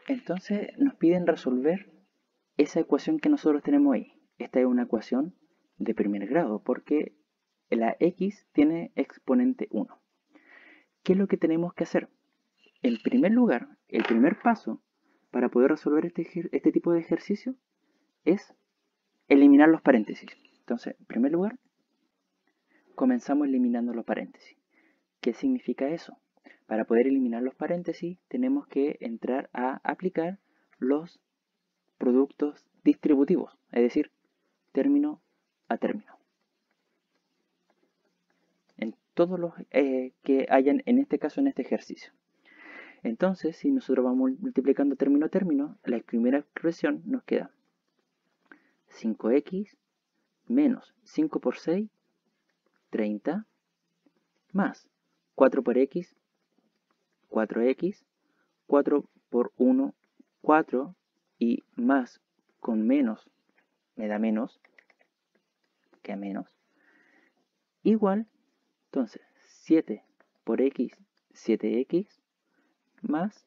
Entonces nos piden resolver esa ecuación que nosotros tenemos ahí. Esta es una ecuación de primer grado porque la x tiene exponente 1. ¿Qué es lo que tenemos que hacer? En primer lugar, el primer paso para poder resolver este tipo de ejercicio es eliminar los paréntesis. Entonces, en primer lugar, comenzamos eliminando los paréntesis. ¿Qué significa eso? Para poder eliminar los paréntesis tenemos que entrar a aplicar los productos distributivos, es decir, término a término. En todos los que hayan en este caso en este ejercicio. Entonces, si nosotros vamos multiplicando término a término, la primera expresión nos queda 5x menos 5 por 6, 30, más 4 por x, 4x, 4 por 1, 4, y más con menos me da menos, que menos, igual, entonces 7 por x, 7x, más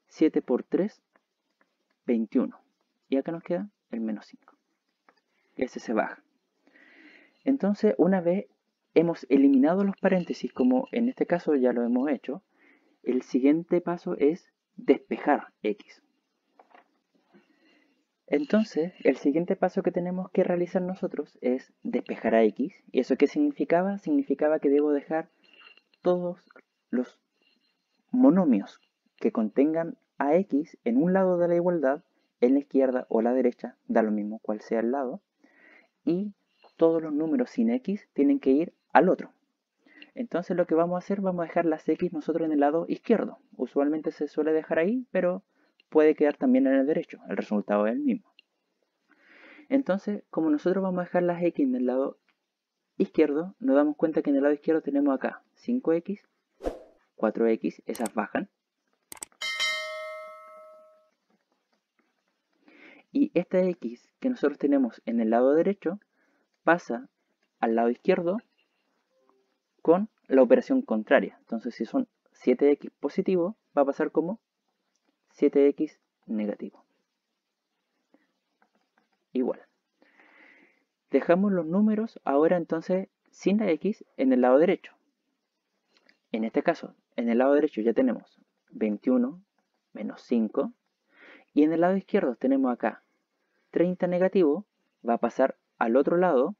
7 por 3, 21. Y acá nos queda el menos 5. Ese se baja. Entonces, una vez hemos eliminado los paréntesis, como en este caso ya lo hemos hecho, el siguiente paso es despejar x. Entonces, el siguiente paso que tenemos que realizar nosotros es despejar a x. ¿Y eso qué significaba? Significaba que debo dejar todos los monomios que contengan a x en un lado de la igualdad, en la izquierda o la derecha, da lo mismo cuál sea el lado, y todos los números sin x tienen que ir al otro. Entonces lo que vamos a hacer, vamos a dejar las x nosotros en el lado izquierdo. Usualmente se suele dejar ahí, pero puede quedar también en el derecho. El resultado es el mismo. Entonces, como nosotros vamos a dejar las x en el lado izquierdo, nos damos cuenta que en el lado izquierdo tenemos acá 5x, 4x, esas bajan. Y esta x que nosotros tenemos en el lado derecho pasa al lado izquierdo con la operación contraria. Entonces, si son 7x positivo, va a pasar como 7x negativo. Igual. Dejamos los números ahora entonces sin la x en el lado derecho. En este caso, en el lado derecho ya tenemos 21 menos 5. Y en el lado izquierdo tenemos acá 30 negativo, va a pasar al otro lado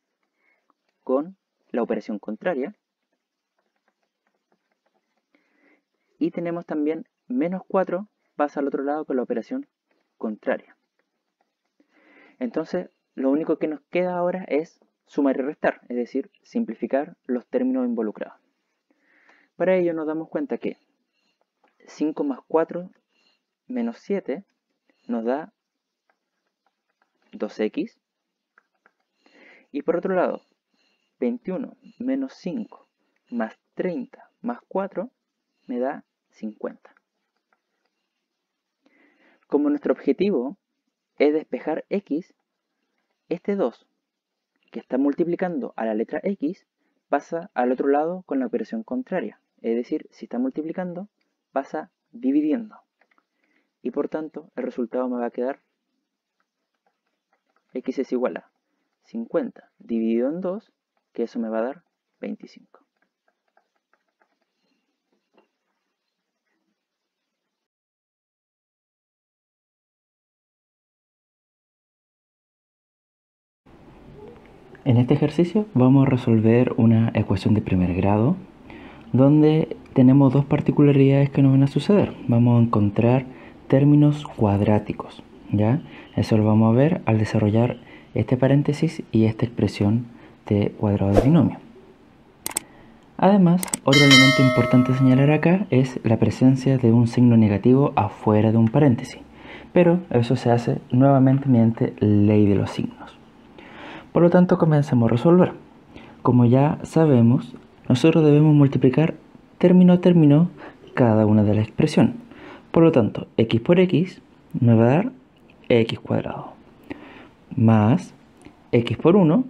con la operación contraria. Y tenemos también menos 4, pasa al otro lado con la operación contraria. Entonces, lo único que nos queda ahora es sumar y restar, es decir, simplificar los términos involucrados. Para ello nos damos cuenta que 5 más 4 menos 7 nos da 2x. Y por otro lado, 21 menos 5 más 30 más 4 me da 50. Como nuestro objetivo es despejar x, este 2 que está multiplicando a la letra x pasa al otro lado con la operación contraria. Es decir, si está multiplicando, pasa dividiendo. Y por tanto, el resultado me va a quedar x es igual a 50 dividido en 2, que eso me va a dar 25. En este ejercicio vamos a resolver una ecuación de primer grado donde tenemos dos particularidades que nos van a suceder. Vamos a encontrar términos cuadráticos, ¿ya? Eso lo vamos a ver al desarrollar este paréntesis y esta expresión de cuadrado de binomio. Además, otro elemento importante a señalar acá es la presencia de un signo negativo afuera de un paréntesis, pero eso se hace nuevamente mediante ley de los signos. Por lo tanto, comencemos a resolver. Como ya sabemos, nosotros debemos multiplicar término a término cada una de las expresiones. Por lo tanto, x por x me va a dar x cuadrado, más x por 1,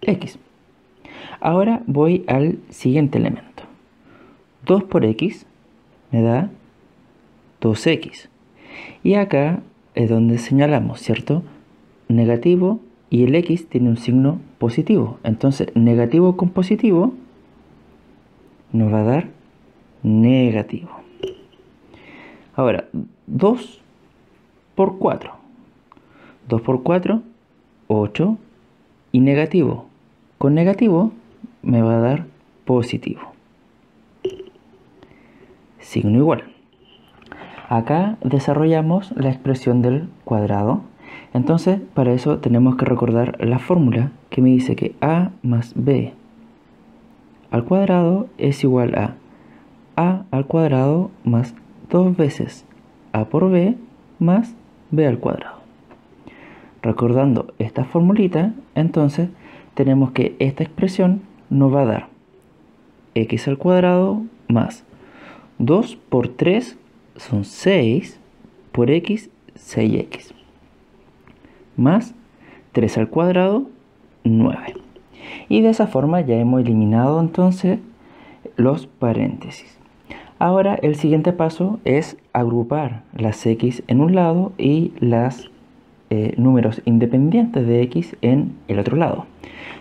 x. Ahora voy al siguiente elemento. 2 por x me da 2x. Y acá es donde señalamos, ¿cierto? Negativo y el X tiene un signo positivo. Entonces, negativo con positivo nos va a dar negativo. Ahora, 2 por 4. 2 por 4, 8. Y negativo con negativo me va a dar positivo. Signo igual. Acá desarrollamos la expresión del cuadrado. Entonces, para eso tenemos que recordar la fórmula que me dice que a más b al cuadrado es igual a al cuadrado más 2 veces a por b más b al cuadrado. Recordando esta formulita, entonces tenemos que esta expresión nos va a dar x al cuadrado más 2 por 3 son 6 por x, 6x, más 3 al cuadrado, 9. Y de esa forma ya hemos eliminado entonces los paréntesis. Ahora el siguiente paso es agrupar las x en un lado y las números independientes de x en el otro lado.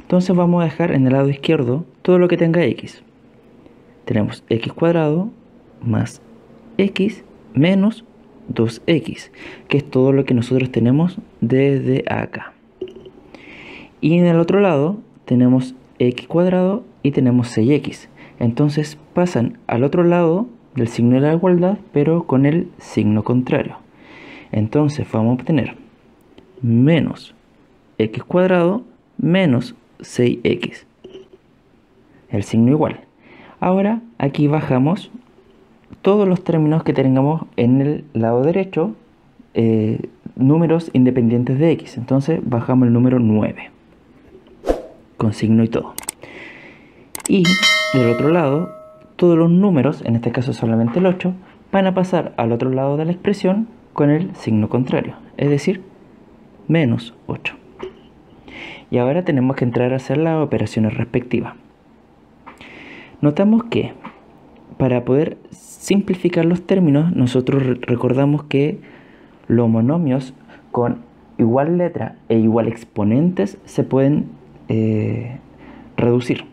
Entonces vamos a dejar en el lado izquierdo todo lo que tenga x. Tenemos x cuadrado más x menos 2x, que es todo lo que nosotros tenemos desde acá. Y en el otro lado tenemos x cuadrado y tenemos 6x. Entonces pasan al otro lado del signo de la igualdad, pero con el signo contrario. Entonces vamos a obtener menos x cuadrado menos 6x. El signo igual. Ahora aquí bajamos todos los términos que tengamos en el lado derecho, números independientes de x. Entonces bajamos el número 9 con signo y todo. Y del otro lado, todos los números, en este caso solamente el 8, van a pasar al otro lado de la expresión con el signo contrario, es decir, menos 8. Y ahora tenemos que entrar a hacer las operaciones respectivas. Notamos que para poder simplificar los términos, nosotros recordamos que los monomios con igual letra e igual exponentes se pueden reducir,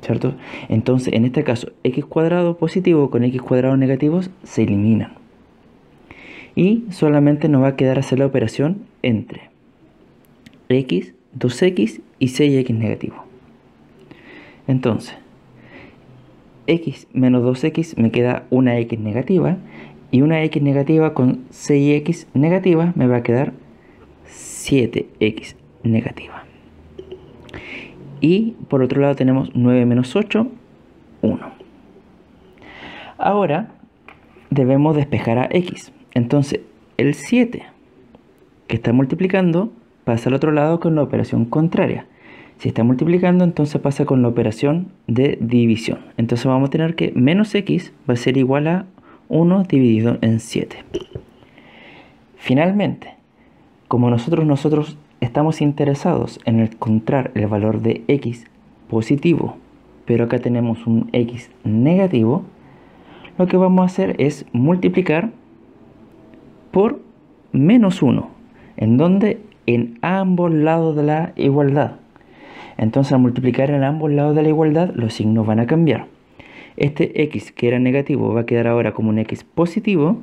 ¿cierto? Entonces, en este caso, x cuadrado positivo con x cuadrado negativos se eliminan. Y solamente nos va a quedar hacer la operación entre x, 2x y 6x negativo. Entonces, x menos 2x me queda una x negativa, y una x negativa con 6x negativa me va a quedar 7x negativa. Y por otro lado tenemos 9 menos 8, 1. Ahora debemos despejar a x. Entonces el 7 que está multiplicando pasa al otro lado con la operación contraria. Si está multiplicando, entonces pasa con la operación de división. Entonces vamos a tener que menos x va a ser igual a 1 dividido en 7. Finalmente, como nosotros estamos interesados en encontrar el valor de x positivo, pero acá tenemos un x negativo, lo que vamos a hacer es multiplicar por menos 1, en donde en ambos lados de la igualdad. Entonces al multiplicar en ambos lados de la igualdad, los signos van a cambiar. Este x que era negativo va a quedar ahora como un x positivo,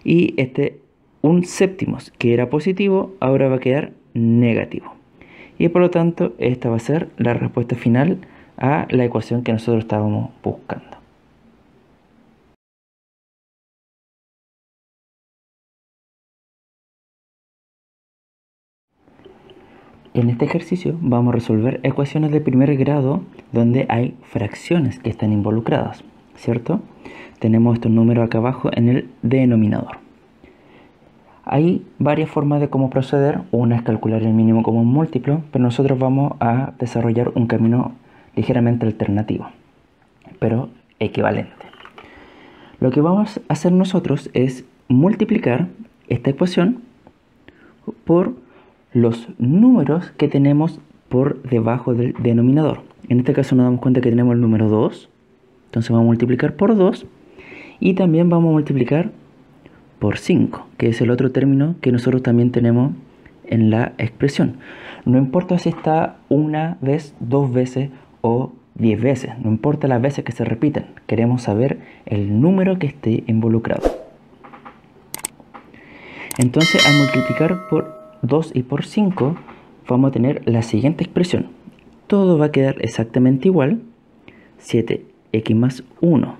y este un séptimos que era positivo ahora va a quedar negativo. Y por lo tanto esta va a ser la respuesta final a la ecuación que nosotros estábamos buscando. En este ejercicio vamos a resolver ecuaciones de primer grado donde hay fracciones que están involucradas, ¿cierto? Tenemos estos números acá abajo en el denominador. Hay varias formas de cómo proceder. Una es calcular el mínimo común múltiplo, pero nosotros vamos a desarrollar un camino ligeramente alternativo, pero equivalente. Lo que vamos a hacer nosotros es multiplicar esta ecuación por los números que tenemos por debajo del denominador. En este caso nos damos cuenta que tenemos el número 2, entonces vamos a multiplicar por 2, y también vamos a multiplicar por 5, que es el otro término que nosotros también tenemos en la expresión. No importa si está una vez, 2 veces o 10 veces, no importa las veces que se repiten, queremos saber el número que esté involucrado. Entonces, al multiplicar por 2 y por 5, vamos a tener la siguiente expresión. Todo va a quedar exactamente igual. 7x más 1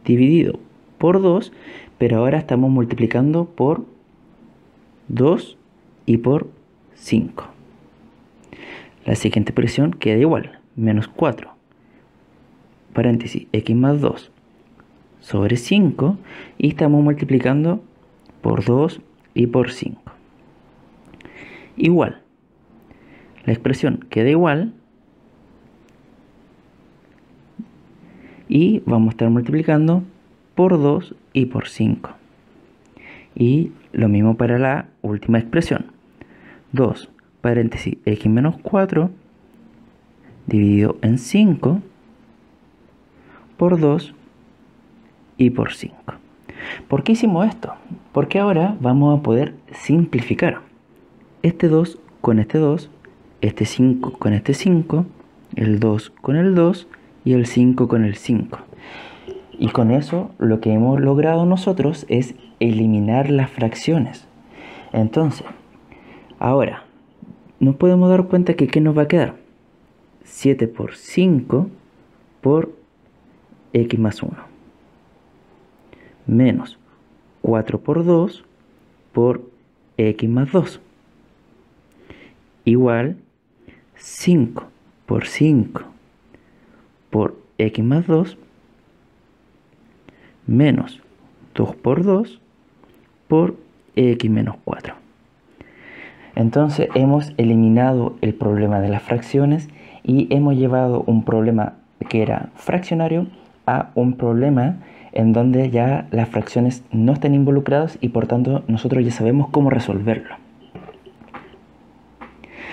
dividido por 2, pero ahora estamos multiplicando por 2 y por 5. La siguiente expresión queda igual, menos 4, paréntesis, x más 2 sobre 5, y estamos multiplicando por 2 y por 5. Igual, la expresión queda igual, y vamos a estar multiplicando por 2 y por 5. Y lo mismo para la última expresión. 2, paréntesis, x menos 4 dividido en 5 por 2 y por 5. ¿Por qué hicimos esto? Porque ahora vamos a poder simplificar. Este 2 con este 2, este 5 con este 5, el 2 con el 2 y el 5 con el 5. Y con eso lo que hemos logrado nosotros es eliminar las fracciones. Entonces, ahora nos podemos dar cuenta que ¿qué nos va a quedar? 7 por 5 por x más 1. Menos 4 por 2 por x más 2. Igual 5 por 5 por x más 2 menos 2 por 2 por x menos 4. Entonces hemos eliminado el problema de las fracciones y hemos llevado un problema que era fraccionario a un problema en donde ya las fracciones no están involucradas y por tanto nosotros ya sabemos cómo resolverlo.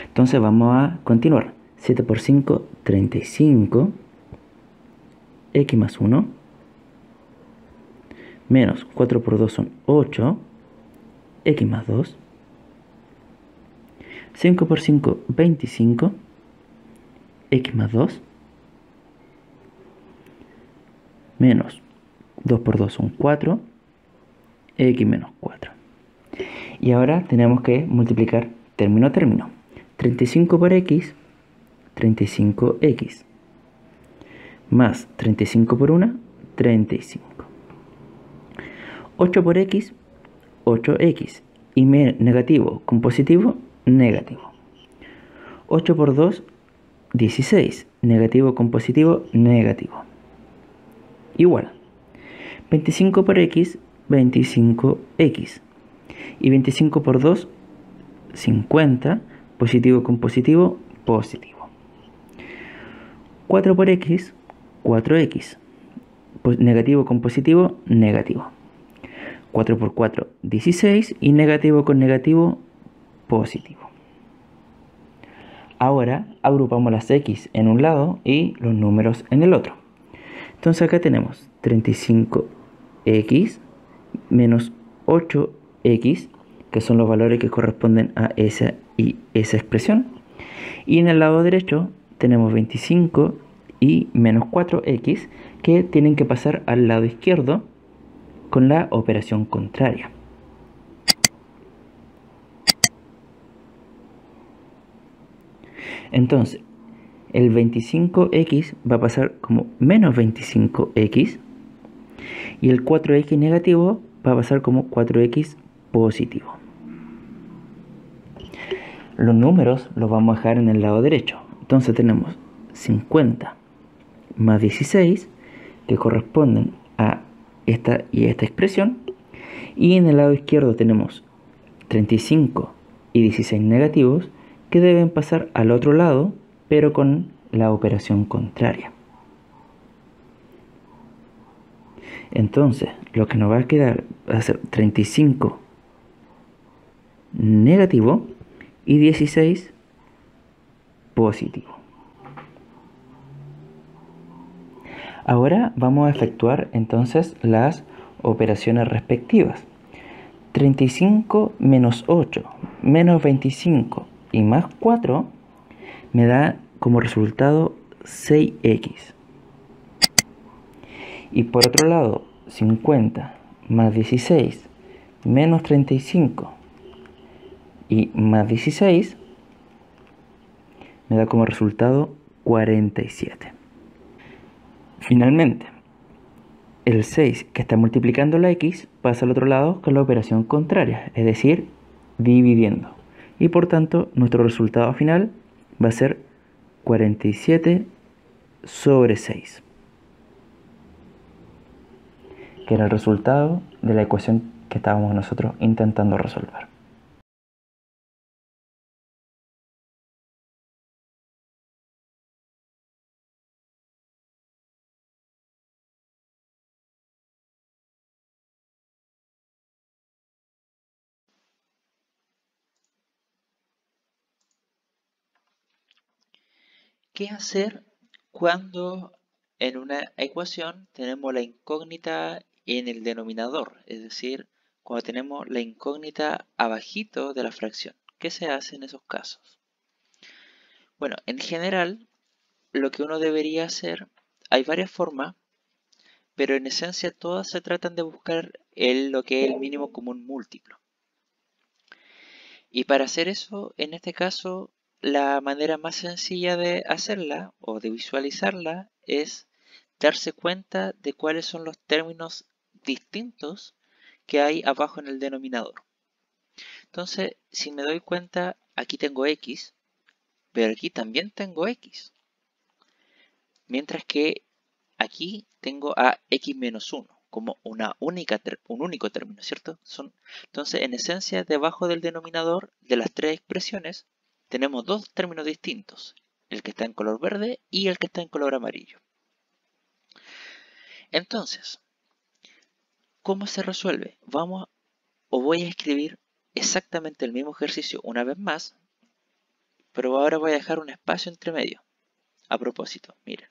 Entonces vamos a continuar. 7 por 5, 35, x más 1, menos 4 por 2 son 8, x más 2, 5 por 5, 25, x más 2, menos 2 por 2 son 4, x menos 4. Y ahora tenemos que multiplicar término a término. 35 por x, 35x, más 35 por 1, 35. 8 por x, 8x, y negativo con positivo, negativo. 8 por 2, 16, negativo con positivo, negativo. Igual. 25 por x, 25x, y 25 por 2, 50, positivo con positivo, positivo. 4 por x, 4x, negativo con positivo, negativo. 4 por 4, 16, y negativo con negativo, positivo. Ahora agrupamos las x en un lado y los números en el otro. Entonces acá tenemos 35x menos 8x, que son los valores que corresponden a esa y esa expresión. Y en el lado derecho tenemos 25 y menos 4x, que tienen que pasar al lado izquierdo con la operación contraria. Entonces, el 25x va a pasar como menos 25x y el 4x negativo va a pasar como 4x positivo. Los números los vamos a dejar en el lado derecho. Entonces tenemos 50 más 16, que corresponden a esta y esta expresión. Y en el lado izquierdo tenemos 35 y 16 negativos, que deben pasar al otro lado, pero con la operación contraria. Entonces, lo que nos va a quedar va a ser 35 negativo y 16 positivo. Ahora vamos a efectuar entonces las operaciones respectivas. 35 menos 8 menos 25 y más 4 me da como resultado 6x. Y por otro lado, 50 más 16 menos 35 y más 16 me da como resultado 47. Finalmente, el 6 que está multiplicando la x pasa al otro lado con la operación contraria, es decir, dividiendo. Y por tanto, nuestro resultado final va a ser 47 sobre 6, que era el resultado de la ecuación que estábamos nosotros intentando resolver. ¿Qué hacer cuando en una ecuación tenemos la incógnita en el denominador? Es decir, cuando tenemos la incógnita abajito de la fracción. ¿Qué se hace en esos casos? Bueno, en general, lo que uno debería hacer, hay varias formas, pero en esencia todas se tratan de buscar lo que es el mínimo común múltiplo. Y para hacer eso, en este caso, la manera más sencilla de hacerla o de visualizarla es darse cuenta de cuáles son los términos distintos que hay abajo en el denominador. Entonces, si me doy cuenta, aquí tengo x, pero aquí también tengo x. Mientras que aquí tengo a x menos 1 como un único término, ¿cierto? Entonces, en esencia, debajo del denominador de las tres expresiones, tenemos dos términos distintos, el que está en color verde y el que está en color amarillo. Entonces, ¿cómo se resuelve? Voy a escribir exactamente el mismo ejercicio una vez más, pero ahora voy a dejar un espacio entre medio. A propósito, miren.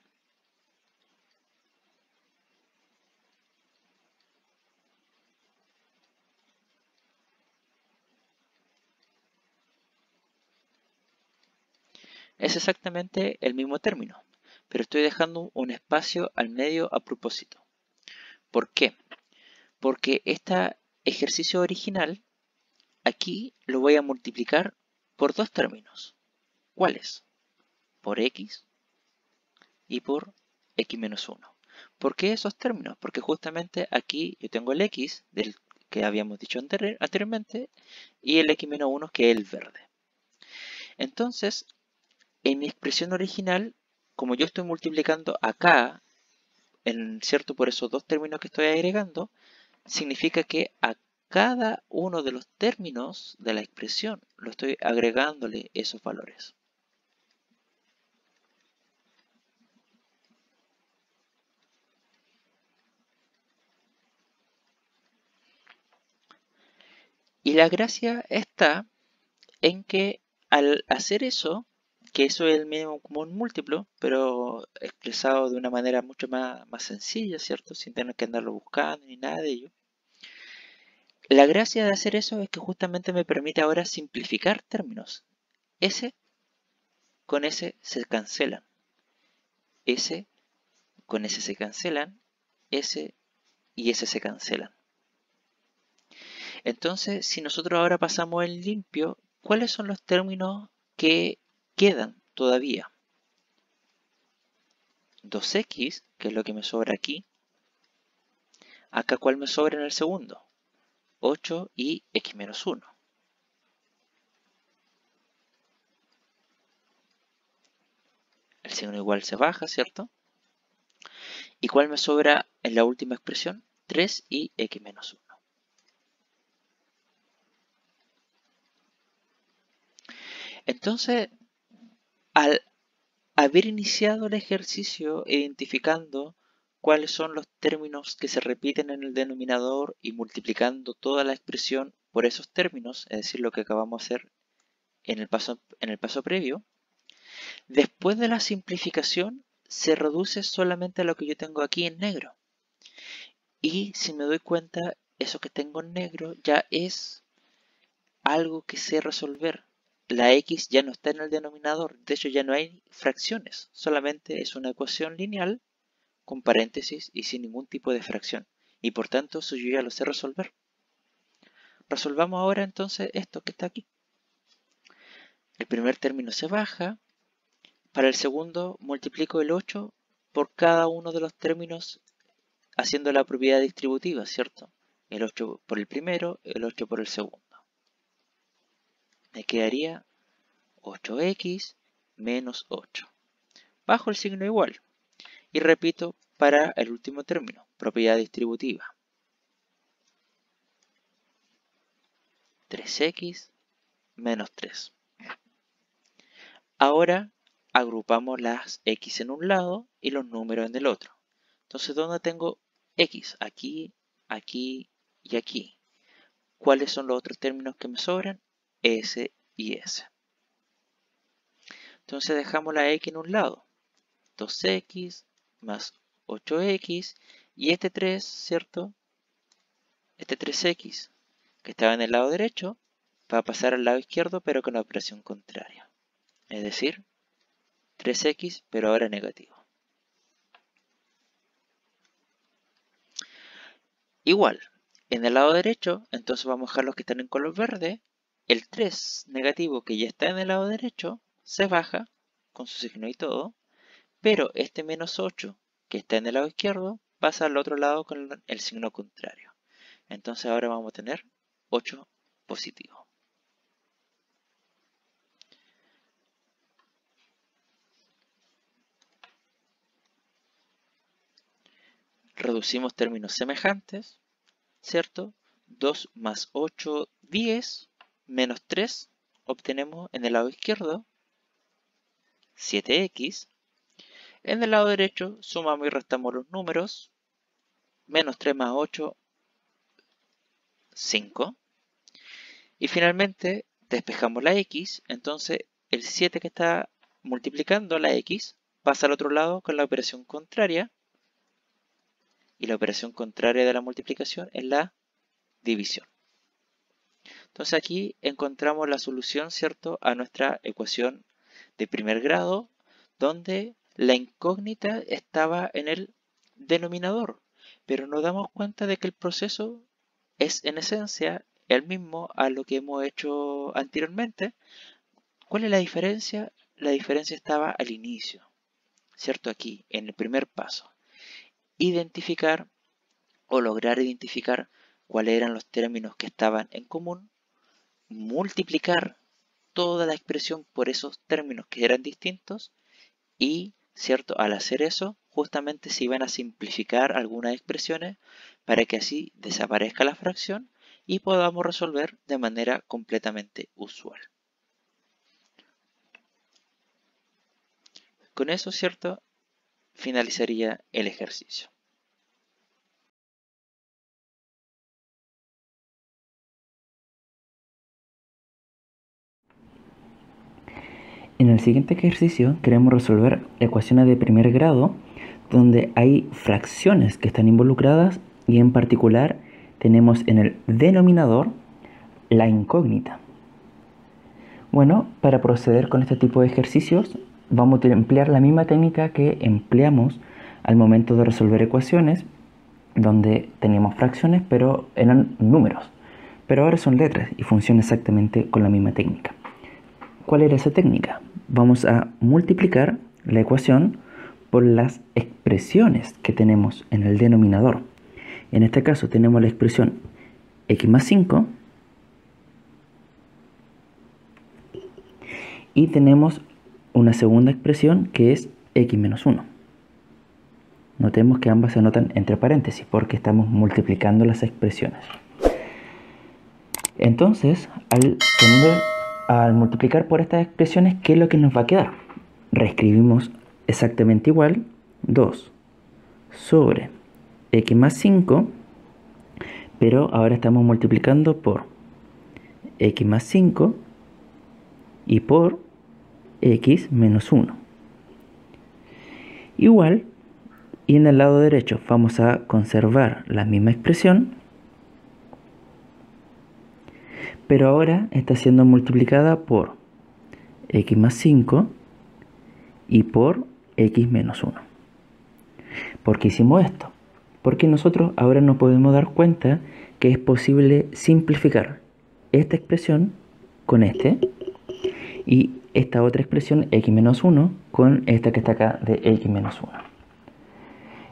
Es exactamente el mismo término, pero estoy dejando un espacio al medio a propósito. ¿Por qué? Porque este ejercicio original aquí lo voy a multiplicar por dos términos. ¿Cuáles? Por x y por x menos 1. ¿Por qué esos términos? Porque justamente aquí yo tengo el x del que habíamos dicho anteriormente y el x menos 1 que es el verde. Entonces, en mi expresión original, como yo estoy multiplicando acá, ¿cierto? Por esos dos términos que estoy agregando, significa que a cada uno de los términos de la expresión lo estoy agregándole esos valores. Y la gracia está en que al hacer eso, que eso es el mínimo común múltiplo, pero expresado de una manera mucho más sencilla, ¿cierto? Sin tener que andarlo buscando ni nada de ello. La gracia de hacer eso es que justamente me permite ahora simplificar términos. S con S se cancelan. S con S se cancelan. S y S se cancelan. Entonces, si nosotros ahora pasamos en limpio, ¿cuáles son los términos que quedan todavía? 2x, que es lo que me sobra aquí. Acá, ¿cuál me sobra en el segundo? 8 y x menos 1. El signo igual se baja, ¿cierto? ¿Y cuál me sobra en la última expresión? 3 y x menos 1. Entonces, al haber iniciado el ejercicio identificando cuáles son los términos que se repiten en el denominador y multiplicando toda la expresión por esos términos, es decir, lo que acabamos de hacer en el paso previo, después de la simplificación se reduce solamente a lo que yo tengo aquí en negro. Y si me doy cuenta, eso que tengo en negro ya es algo que sé resolver. La x ya no está en el denominador, de hecho ya no hay fracciones, solamente es una ecuación lineal con paréntesis y sin ningún tipo de fracción. Y por tanto eso yo ya lo sé resolver. Resolvamos ahora entonces esto que está aquí. El primer término se baja. Para el segundo multiplico el 8 por cada uno de los términos haciendo la propiedad distributiva, ¿cierto? El 8 por el primero, el 8 por el segundo. Me quedaría 8x menos 8. Bajo el signo igual. Y repito para el último término, propiedad distributiva. 3x menos 3. Ahora agrupamos las x en un lado y los números en el otro. Entonces, ¿dónde tengo x? Aquí, aquí y aquí. ¿Cuáles son los otros términos que me sobran? S y S. Entonces dejamos la x en un lado. 2x más 8x y este 3, ¿cierto? Este 3x que estaba en el lado derecho va a pasar al lado izquierdo pero con la operación contraria. Es decir, 3x pero ahora negativo. Igual, en el lado derecho, entonces vamos a dejar los que están en color verde. El 3 negativo que ya está en el lado derecho se baja con su signo y todo. Pero este menos 8 que está en el lado izquierdo pasa al otro lado con el signo contrario. Entonces ahora vamos a tener 8 positivo. Reducimos términos semejantes, ¿cierto? 2 más 8, 10, menos 3, obtenemos en el lado izquierdo 7x. En el lado derecho sumamos y restamos los números, menos 3 más 8, 5. Y finalmente despejamos la x, entonces el 7 que está multiplicando la x pasa al otro lado con la operación contraria. Y la operación contraria de la multiplicación es la división. Entonces aquí encontramos la solución, ¿cierto?, a nuestra ecuación de primer grado, donde la incógnita estaba en el denominador. Pero nos damos cuenta de que el proceso es en esencia el mismo a lo que hemos hecho anteriormente. ¿Cuál es la diferencia? La diferencia estaba al inicio, ¿cierto? Aquí, en el primer paso. Identificar o lograr identificar cuáles eran los términos que estaban en común, multiplicar toda la expresión por esos términos que eran distintos y, ¿cierto? Al hacer eso, justamente se iban a simplificar algunas expresiones para que así desaparezca la fracción y podamos resolver de manera completamente usual. Con eso, ¿cierto?, finalizaría el ejercicio. En el siguiente ejercicio queremos resolver ecuaciones de primer grado donde hay fracciones que están involucradas y en particular tenemos en el denominador la incógnita. Bueno, para proceder con este tipo de ejercicios vamos a emplear la misma técnica que empleamos al momento de resolver ecuaciones donde teníamos fracciones pero eran números. Pero ahora son letras y funciona exactamente con la misma técnica. ¿Cuál era esa técnica? Vamos a multiplicar la ecuación por las expresiones que tenemos en el denominador. En este caso tenemos la expresión x más 5 y tenemos una segunda expresión que es x menos 1. Notemos que ambas se anotan entre paréntesis porque estamos multiplicando las expresiones. Entonces, al multiplicar por estas expresiones, ¿qué es lo que nos va a quedar? Reescribimos exactamente igual, 2 sobre x más 5, pero ahora estamos multiplicando por x más 5 y por x menos 1. Igual, y en el lado derecho vamos a conservar la misma expresión pero ahora está siendo multiplicada por x más 5 y por x menos 1. ¿Por qué hicimos esto? Porque nosotros ahora nos podemos dar cuenta que es posible simplificar esta expresión con este y esta otra expresión x menos 1 con esta que está acá de x menos 1.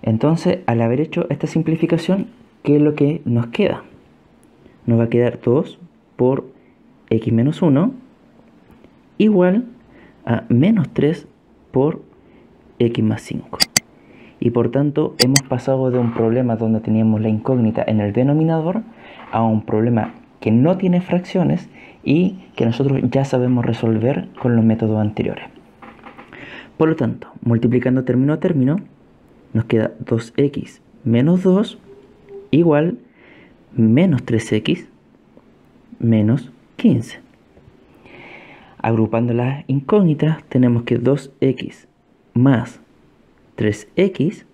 Entonces, al haber hecho esta simplificación, ¿qué es lo que nos queda? Nos va a quedar 2 por x menos 1 igual a menos 3 por x más 5. Y por tanto hemos pasado de un problema donde teníamos la incógnita en el denominador a un problema que no tiene fracciones y que nosotros ya sabemos resolver con los métodos anteriores. Por lo tanto, multiplicando término a término, nos queda 2x menos 2 igual menos 3x menos 15. Agrupando las incógnitas tenemos que 2x más 3x.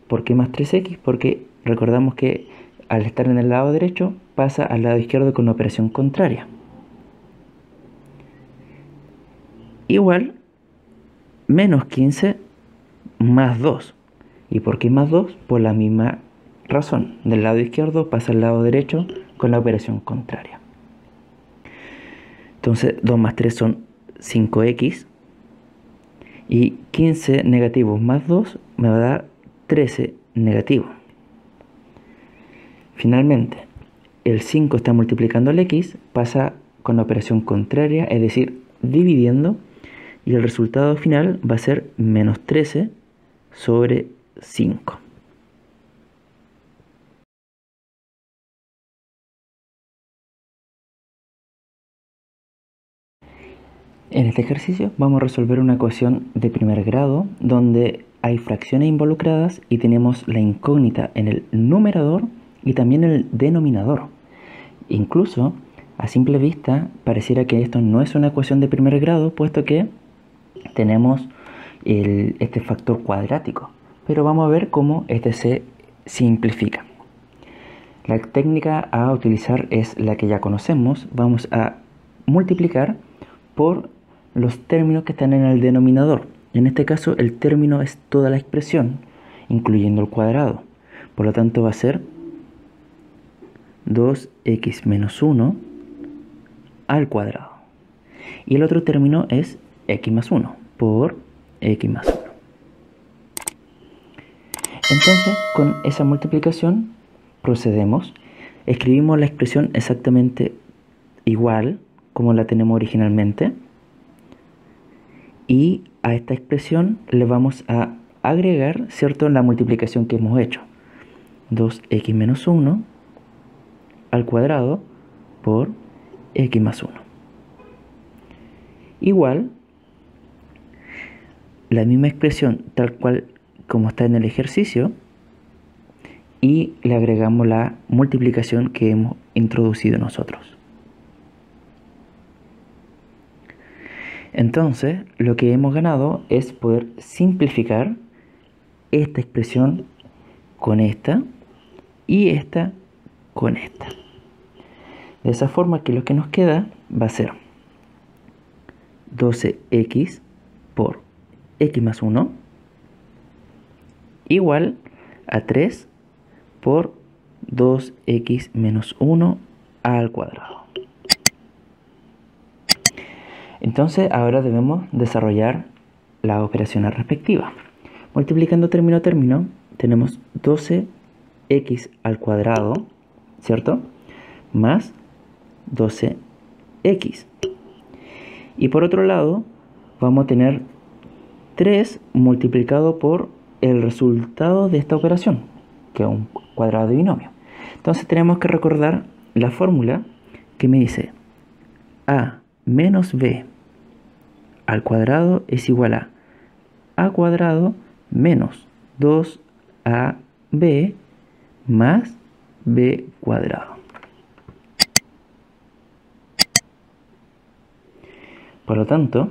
¿Por qué más 3x? Porque recordamos que al estar en el lado derecho pasa al lado izquierdo con operación contraria. Igual menos 15 más 2. ¿Y por qué más 2? Por la misma razón. Del lado izquierdo pasa al lado derecho con la operación contraria. Entonces 2 más 3 son 5x. Y 15 negativos más 2 me va a dar 13 negativo. Finalmente, el 5 está multiplicando el x, pasa con la operación contraria, es decir, dividiendo, y el resultado final va a ser menos 13 sobre 5. En este ejercicio vamos a resolver una ecuación de primer grado donde hay fracciones involucradas y tenemos la incógnita en el numerador y también en el denominador. Incluso, a simple vista, pareciera que esto no es una ecuación de primer grado, puesto que tenemos este factor cuadrático. Pero vamos a ver cómo este se simplifica. La técnica a utilizar es la que ya conocemos. Vamos a multiplicar por los términos que están en el denominador. En este caso el término es toda la expresión, incluyendo el cuadrado. Por lo tanto va a ser 2x menos 1 al cuadrado. Y el otro término es x más 1 por x más 1. Entonces, con esa multiplicación procedemos. Escribimos la expresión exactamente igual como la tenemos originalmente. Y a esta expresión le vamos a agregar, ¿cierto?, la multiplicación que hemos hecho. 2x menos 1 al cuadrado por x más 1. Igual, la misma expresión tal cual como está en el ejercicio, y le agregamos la multiplicación que hemos introducido nosotros. Entonces, lo que hemos ganado es poder simplificar esta expresión con esta y esta con esta. De esa forma que lo que nos queda va a ser 12x por x más 1 igual a 3 por 2x menos 1 al cuadrado. Entonces ahora debemos desarrollar la operación respectiva. Multiplicando término a término tenemos 12x al cuadrado, ¿cierto?, más 12x. Y por otro lado vamos a tener 3 multiplicado por el resultado de esta operación, que es un cuadrado de binomio. Entonces tenemos que recordar la fórmula que me dice a menos b al cuadrado es igual a cuadrado menos 2ab más b cuadrado. Por lo tanto,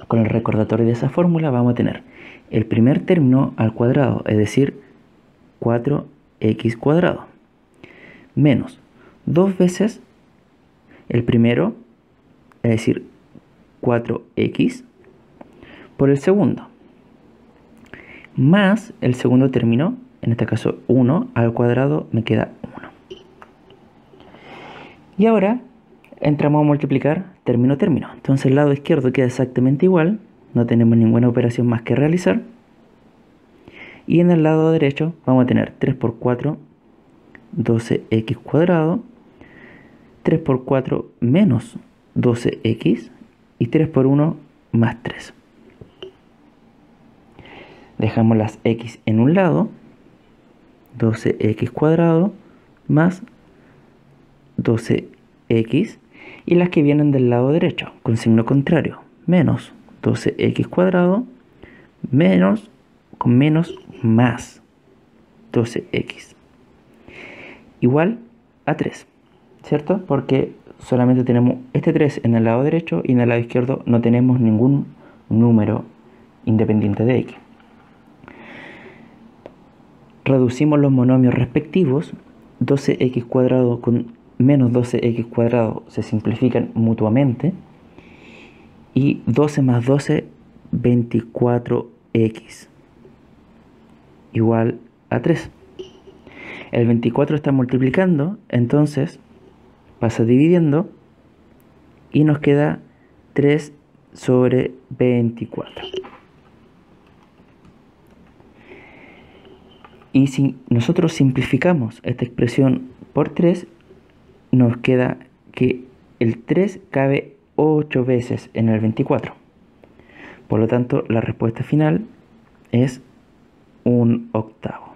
con el recordatorio de esa fórmula vamos a tener el primer término al cuadrado, es decir, 4x cuadrado, menos 2 veces el primero, es decir, 4x, por el segundo, más el segundo término, en este caso 1 al cuadrado, me queda 1. Y ahora entramos a multiplicar término a término. Entonces el lado izquierdo queda exactamente igual, no tenemos ninguna operación más que realizar. Y en el lado derecho vamos a tener 3 por 4, 12x cuadrado, 3 por 4 menos 12x y 3 por 1 más 3. Dejamos las x en un lado, 12x cuadrado más 12x, y las que vienen del lado derecho con signo contrario, menos 12x cuadrado menos con menos más 12x igual a 3, ¿cierto? Porque solamente tenemos este 3 en el lado derecho y en el lado izquierdo no tenemos ningún número independiente de x. Reducimos los monomios respectivos, 12x cuadrado con menos 12x cuadrado se simplifican mutuamente, y 12 más 12, 24x, igual a 3. El 24 está multiplicando, entonces pasa dividiendo y nos queda 3 sobre 24. Y si nosotros simplificamos esta expresión por 3, nos queda que el 3 cabe 8 veces en el 24. Por lo tanto, la respuesta final es 1/8.